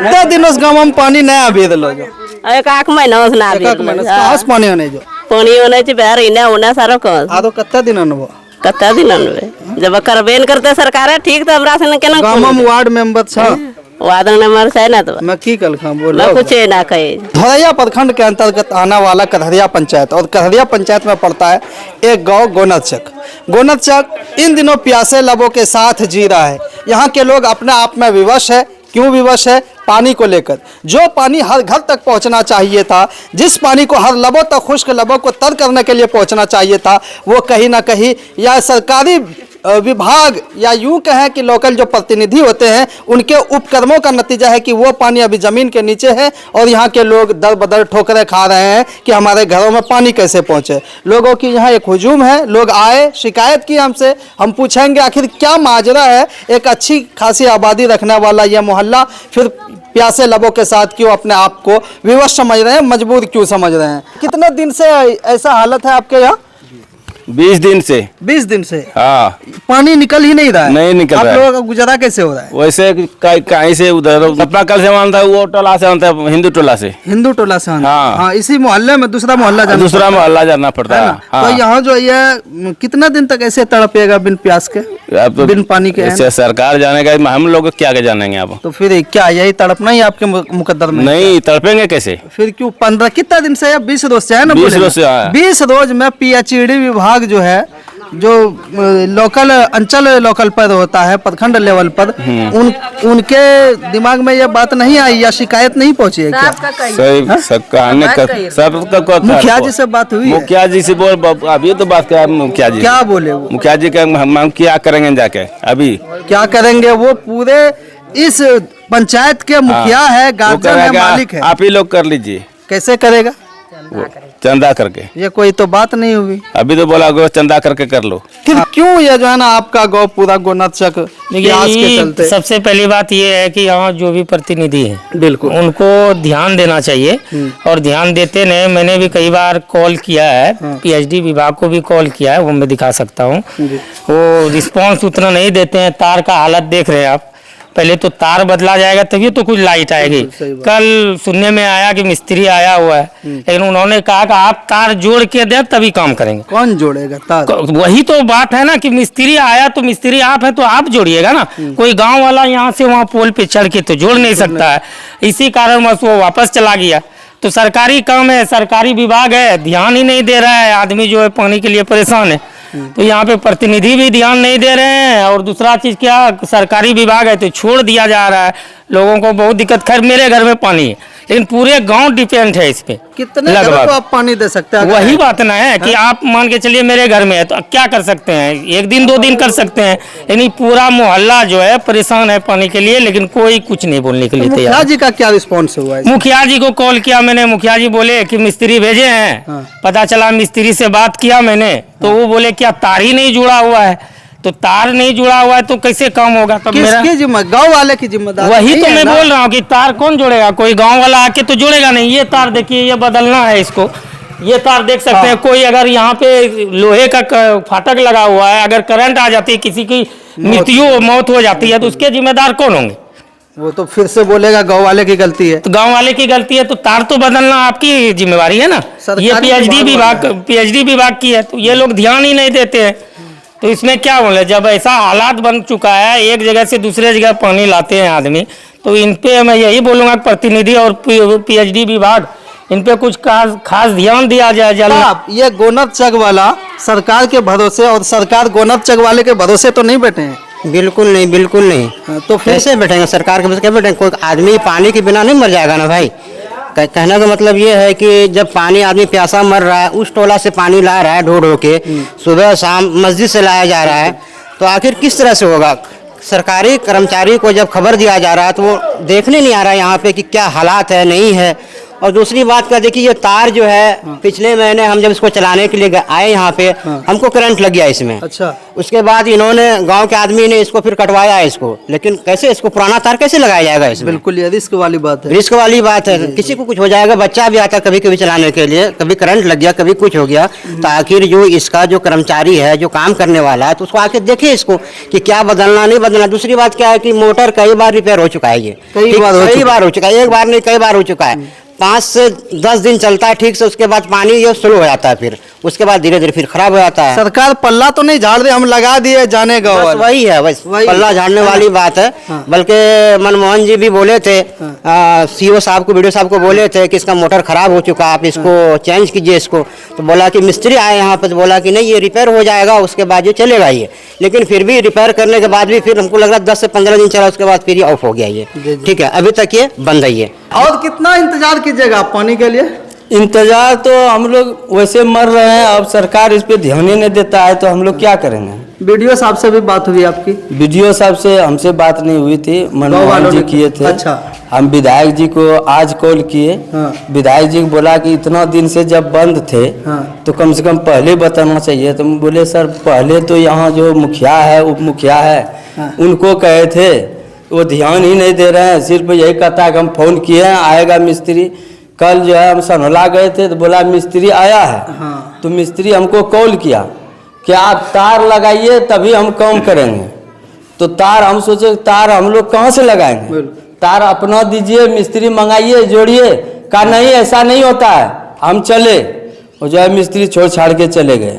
कितने दिन उस गाँव में पानी नया भेद लो जो एक आख महीना उसना कहाँ से पानी होने जो पानी होने ची बहर इन्हें होना सारा कौन आ तो कितना दिन अनुभव कत्ता दिन जब करबेन करते सरकार ठीक तो हमरा से केना गाँव में वार्ड मेंबर था वार्ड नंबर है ना तो मैं की कल खां बोल कुछ ना कहे। धरैया प्रखंड के अंतर्गत आने वाला कधरिया पंचायत और कधरिया पंचायत में पड़ता है एक गांव गोनदचक। गोनदचक इन दिनों प्यासे लबों के साथ जी रहा है। यहाँ के लोग अपने आप में विवश है। क्यों विवश है? पानी को लेकर। जो पानी हर घर तक पहुंचना चाहिए था, जिस पानी को हर लबों तक, खुश्क लबों को तर करने के लिए पहुंचना चाहिए था, वो कहीं ना कहीं या सरकारी विभाग या यूं कहें कि लोकल जो प्रतिनिधि होते हैं उनके उपक्रमों का नतीजा है कि वो पानी अभी ज़मीन के नीचे है और यहाँ के लोग दर बदर ठोकरें खा रहे हैं कि हमारे घरों में पानी कैसे पहुँचे। लोगों की यहाँ एक हुजूम है, लोग आए, शिकायत की हमसे। हम पूछेंगे आखिर क्या माजरा है, एक अच्छी खासी आबादी रखने वाला यह मोहल्ला फिर प्यासे लबों के साथ क्यों अपने आप को विवश समझ रहे हैं, मजबूर क्यों समझ रहे हैं। कितने दिन से ऐसा हालत है आपके यहाँ? 20 दिन से। 20 दिन से? हाँ, पानी निकल ही नहीं रहा है। नहीं निकल रहा है। आप लोगों का गुजारा कैसे हो रहा है? वैसे कहीं से उधर अपना कल से मानता है, वो टोला से मानता है, हिंदू टोला से। हिंदू टोला से? हाँ, हाँ, इसी मोहल्ले में दूसरा मोहल्ला जाना पड़ता है। हाँ। तो यहाँ जो ये कितना दिन तक ऐसे तड़पेगा बिन प्यास के, तो बिन पानी के? ऐसे सरकार जानेगा, हम लोग क्या के जानेंगे आप? तो फिर क्या यही तड़पना ही आपके मुकद्दर में? नहीं तड़पेंगे कैसे? फिर क्यों 15 कितना दिन से? 20 रोज से है ना? 20 रोज से। 20 रोज में पीएचईडी विभाग जो है, जो लोकल अंचल लोकल पद होता है, प्रखंड लेवल पर, उनके दिमाग में ये बात नहीं आई या शिकायत नहीं पहुंची है क्या? सबका मुखिया जी से बात हुई? मुखिया जी से बोल, अभी तो बात क्या मुखिया जी क्या बोले? वो मुखिया जी का हम क्या करेंगे जाके? अभी क्या करेंगे? वो पूरे इस पंचायत के मुखिया है, गार्जियन है, मालिक है। आप ही लोग कर लीजिए। कैसे करेगा? चंदा करके। ये कोई तो बात नहीं हुई। अभी तो बोला चंदा करके कर लो। फिर क्यों ये जो है ना आपका गाँव पूरा गोनदचक प्यास के चलते? सबसे पहली बात ये है कि यहाँ जो भी प्रतिनिधि हैं, बिल्कुल उनको ध्यान देना चाहिए और ध्यान देते नहीं। मैंने भी कई बार कॉल किया है, पीएचडी विभाग को भी कॉल किया है, वो मैं दिखा सकता हूँ। वो रिस्पॉन्स उतना नहीं देते हैं। तार का हालत देख रहे हैं आप, पहले तो तार बदला जाएगा तभी तो कुछ लाइट आएगी। कल सुनने में आया कि मिस्त्री आया हुआ है, लेकिन उन्होंने कहा कि आप तार जोड़ के दे तभी काम करेंगे। कौन जोड़ेगा तार? वही तो बात है ना कि मिस्त्री आया तो मिस्त्री आप है तो आप जोड़िएगा ना। कोई गांव वाला यहाँ से वहाँ पोल पे चढ़ के तो जोड़ नहीं सकता है। इसी कारण बस वो वापस चला गया। तो सरकारी काम है, सरकारी विभाग है, ध्यान ही नहीं दे रहा है। आदमी जो है पानी के लिए परेशान है, तो यहाँ पे प्रतिनिधि भी ध्यान नहीं दे रहे हैं। और दूसरा चीज क्या, सरकारी विभाग है तो छोड़ दिया जा रहा है, लोगों को बहुत दिक्कत। खैर मेरे घर में पानी है, लेकिन पूरे गांव डिपेंड है इस पे। कितने घरों को आप पानी दे सकते हैं? वही बात ना है कि आप मान के चलिए मेरे घर में है तो क्या कर सकते हैं? 1 दिन 2 दिन कर सकते हैं, यानी पूरा मोहल्ला जो है परेशान है पानी के लिए, लेकिन कोई कुछ नहीं बोलने के लिए तैयार। मुखिया जी का क्या रिस्पॉन्स हुआ है? मुखिया जी को कॉल किया मैंने, मुखिया जी बोले कि मिस्त्री भेजे हैं। पता चला मिस्त्री से बात किया मैंने तो वो बोले क्या तार ही नहीं जुड़ा हुआ है। तो तार नहीं जुड़ा हुआ है तो कैसे काम होगा? तब मेरा गांव वाले की जिम्मेदारी। वही तो मैं बोल रहा हूँ कि तार कौन जोड़ेगा? कोई गांव वाला आके तो जोड़ेगा नहीं। ये तार देखिए, ये बदलना है इसको। ये तार देख सकते हैं। कोई अगर यहाँ पे लोहे का फाटक लगा हुआ है, अगर करंट आ जाती है, किसी की मौत हो जाती है, तो उसके जिम्मेदार कौन होंगे? वो तो फिर से बोलेगा गांव वाले की गलती है। तो गांव वाले की गलती है तो तार तो बदलना आपकी जिम्मेवारी है ना। ये पीएचडी विभाग की है, तो ये लोग ध्यान ही नहीं देते हैं। तो इसमें क्या बोले, जब ऐसा हालात बन चुका है, एक जगह से दूसरे जगह पानी लाते हैं आदमी, तो इन पे मैं यही बोलूँगा प्रतिनिधि और पीएचडी विभाग, इन पे कुछ खास ध्यान दिया जाए। ये गोनदचक वाला सरकार के भरोसे और सरकार गोनदचक वाले के भरोसे तो नहीं बैठे हैं? बिल्कुल नहीं, बिल्कुल नहीं। तो कैसे बैठेंगे? सरकार के भरोसे कैसे बैठेंगे? कोई आदमी पानी के बिना नहीं मर जाएगा ना भाई। कहने का मतलब ये है कि जब पानी आदमी प्यासा मर रहा है, उस टोला से पानी ला रहा है ढो ढो के, सुबह शाम मस्जिद से लाया जा रहा है, तो आखिर किस तरह से होगा? सरकारी कर्मचारी को जब खबर दिया जा रहा है तो वो देखने नहीं आ रहा है यहाँ पे कि क्या हालात है, नहीं है। और दूसरी बात का देखिए, ये तार जो है पिछले महीने हम जब इसको चलाने के लिए आए यहाँ पे, हमको करंट लग गया इसमें। अच्छा। उसके बाद इन्होंने गांव के आदमी ने इसको फिर कटवाया है इसको, लेकिन कैसे इसको पुराना तार कैसे लगाया जाएगा इसमें? बिल्कुल ये रिस्क वाली बात है। रिस्क वाली बात है, किसी को कुछ हो जाएगा। बच्चा भी आता कभी कभी चलाने के लिए, कभी करंट लग गया, कभी कुछ हो गया, तो आखिर जो इसका जो कर्मचारी है, जो काम करने वाला है, तो उसको आके देखे इसको कि क्या बदलना नहीं बदलना। दूसरी बात क्या है कि मोटर कई बार रिपेयर हो चुका है, ये कई बार हो चुका है, एक बार नहीं कई बार हो चुका है। 5 से 10 दिन चलता है ठीक से, उसके बाद पानी ये स्लो हो जाता है, फिर उसके बाद धीरे धीरे फिर खराब हो जाता है। सरकार पल्ला तो नहीं झाड़ रही, हम लगा दिए जाने गाँव बस वाले। वही है, बस वही पल्ला झाड़ने वाली बात है। बल्कि मनमोहन जी भी बोले थे, सीओ साहब को, वीडियो साहब को बोले थे कि इसका मोटर खराब हो चुका है, आप इसको चेंज कीजिए इसको। तो बोला कि मिस्त्री आए यहाँ पे, तो बोला कि नहीं ये रिपेयर हो जाएगा, उसके बाद ये चलेगा ये। लेकिन फिर भी रिपेयर करने के बाद भी फिर हमको लग रहा है 10 से 15 दिन चला, उसके बाद फिर ये ऑफ हो गया ये। ठीक है, अभी तक ये बंद है ये। और कितना इंतजार कीजिएगा आप पानी के लिए? इंतजार तो हम लोग वैसे मर रहे हैं, अब सरकार इस पे ध्यान ही नहीं देता है, तो हम लोग क्या करेंगे। वीडियो साहब से भी बात हुई आपकी? वीडियो साहब से हमसे बात नहीं हुई थी, मनमोहन जी किए थे। अच्छा। हम विधायक जी को आज कॉल किए। हाँ। विधायक जी को बोला कि इतना दिन से जब बंद थे, हाँ। तो कम से कम पहले बताना चाहिए। तो हम बोले सर पहले तो यहाँ जो मुखिया है, उप मुखिया है, हाँ। उनको कहे थे, वो ध्यान ही नहीं दे रहे हैं, सिर्फ यही कहता है कि हम फोन किए हैं आएगा मिस्त्री। कल जो है हम सनोला गए थे, तो बोला मिस्त्री आया है। हाँ। तो मिस्त्री हमको कॉल किया कि आप तार लगाइए तभी हम काम करेंगे। तो तार हम सोचे तार हम लोग कहाँ से लगाएंगे, तार अपना दीजिए, मिस्त्री मंगाइए, जोड़िए। कहा नहीं ऐसा नहीं होता है, हम चले। और जो है मिस्त्री छोड़ छाड़ के चले गए।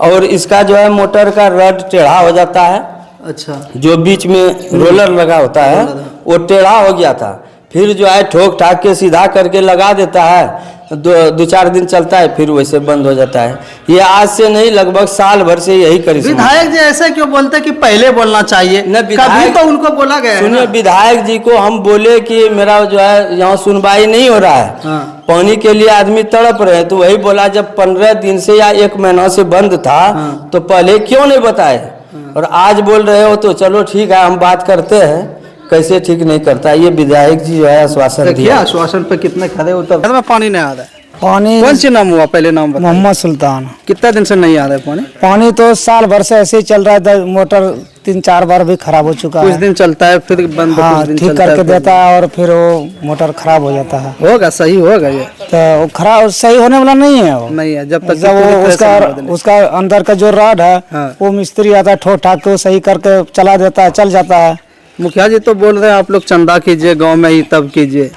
और इसका जो है मोटर का रड टेढ़ा हो जाता है। अच्छा। जो बीच में रोलर लगा होता है वो टेढ़ा हो गया था, फिर जो है ठोक ठाक के सीधा करके लगा देता है, 2-4 दिन चलता है, फिर वैसे बंद हो जाता है। ये आज से नहीं, लगभग साल भर से यही करिश्मा। विधायक जी ऐसे क्यों बोलते कि पहले बोलना चाहिए? कभी तो उनको बोला गया है ना? सुनिए, विधायक जी को हम बोले कि मेरा जो है यहाँ सुनवाई नहीं हो रहा है। हाँ। पानी के लिए आदमी तड़प रहे हैं, तो वही बोला जब 15 दिन से या 1 महीना से बंद था, हाँ। तो पहले क्यों नहीं बताए। और आज बोल रहे हो तो चलो ठीक है, हम बात करते हैं, कैसे ठीक नहीं करता। ये विधायक जी जो है आश्वासन दिया। आश्वासन पे कितने खड़े उतर। घर में पानी नहीं आ रहा है। पानी कौन सी नाम हुआ, पहले नाम बताइए। मोहम्मद सुल्तान। कितना दिन से नहीं आ रहा है पानी? पानी तो साल भर से ऐसे ही चल रहा है, मोटर 3-4 बार भी खराब हो चुका कुछ है। दिन चलता है फिर बंद, हाँ, कुछ दिन ठीक चलता है, करके फिर देता है और फिर वो मोटर खराब हो जाता है। होगा, सही होगा ये? तो वो खराब सही होने वाला नहीं है वो। नहीं है, जब तक जब वो उसका अंदर का जो रॉड है, हाँ। वो मिस्त्री आता है, ठोक ठाक के वो सही करके चला देता है, चल जाता है। मुखिया जी तो बोल रहे हैं आप लोग चंदा कीजिए गांव में ही, तब कीजिए।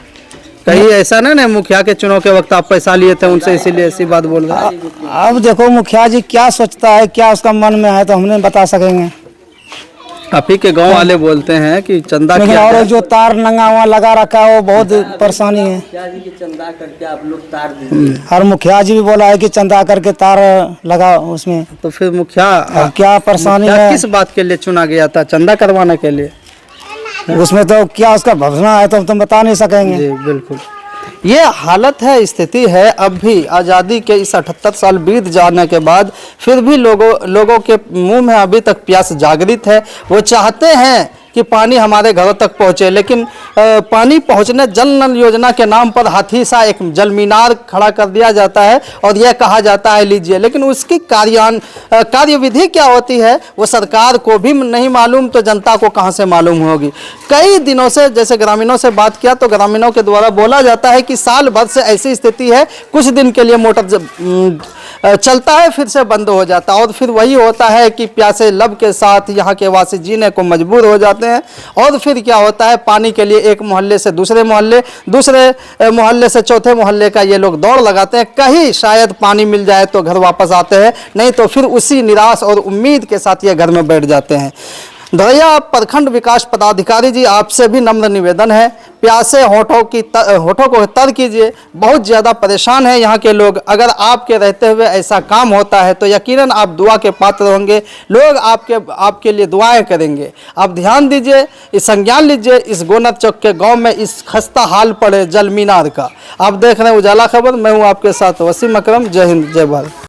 कहीं ऐसा ना मुखिया के चुनाव के वक्त आप पैसा लिए थे उनसे, इसीलिए ऐसी बात बोल रहे हैं? अब देखो मुखिया जी क्या सोचता है, क्या उसका मन में है, तो हम नहीं बता सकेंगे। आप ही के गांव वाले बोलते हैं कि चंदा लेकिन किया और जाए। जो तार नंगा वहाँ लगा रखा है वो बहुत परेशानी है। चंदा करके आप लोग तार दीजिए। और मुखिया जी भी बोला है कि चंदा करके तार लगा उसमें। तो फिर मुखिया क्या परेशानी मुखिया है? किस बात के लिए चुना गया था? चंदा करवाने के लिए? उसमें तो क्या उसका भवना है तो तुम बता नहीं सकेंगे। जी बिल्कुल। ये हालत है, स्थिति है। अब भी आज़ादी के इस 78 साल बीत जाने के बाद फिर भी लोगों के मुंह में अभी तक प्यास जागृत है। वो चाहते हैं कि पानी हमारे घरों तक पहुँचे, लेकिन पानी पहुँचने जल नल योजना के नाम पर हाथी सा एक जल मीनार खड़ा कर दिया जाता है और यह कहा जाता है लीजिए, लेकिन उसकी कार्यविधि क्या होती है वो सरकार को भी नहीं मालूम, तो जनता को कहाँ से मालूम होगी। कई दिनों से जैसे ग्रामीणों से बात किया तो ग्रामीणों के द्वारा बोला जाता है कि साल भर से ऐसी स्थिति है, कुछ दिन के लिए मोटर चलता है फिर से बंद हो जाता है, और फिर वही होता है कि प्यासे लब के साथ यहाँ के वासी जीने को मजबूर हो जाते हैं। और फिर क्या होता है, पानी के लिए एक मोहल्ले से दूसरे मोहल्ले, दूसरे मोहल्ले से चौथे मोहल्ले का ये लोग दौड़ लगाते हैं, कहीं शायद पानी मिल जाए तो घर वापस आते हैं, नहीं तो फिर उसी निराश और उम्मीद के साथ ये घर में बैठ जाते हैं। धोरिया प्रखंड विकास पदाधिकारी जी, आपसे भी नम्र निवेदन है, प्यासे होठों को तर कीजिए। बहुत ज़्यादा परेशान है यहाँ के लोग। अगर आपके रहते हुए ऐसा काम होता है तो यकीनन आप दुआ के पात्र होंगे, लोग आपके लिए दुआएं करेंगे। आप ध्यान दीजिए, इस संज्ञान लीजिए इस गोनत चौक के गांव में इस खस्ता हाल पड़े जल मीनार का। आप देख रहे हैं उजाला खबर, मैं हूँ आपके साथ वसीम अकरम। जय हिंद, जय भारत।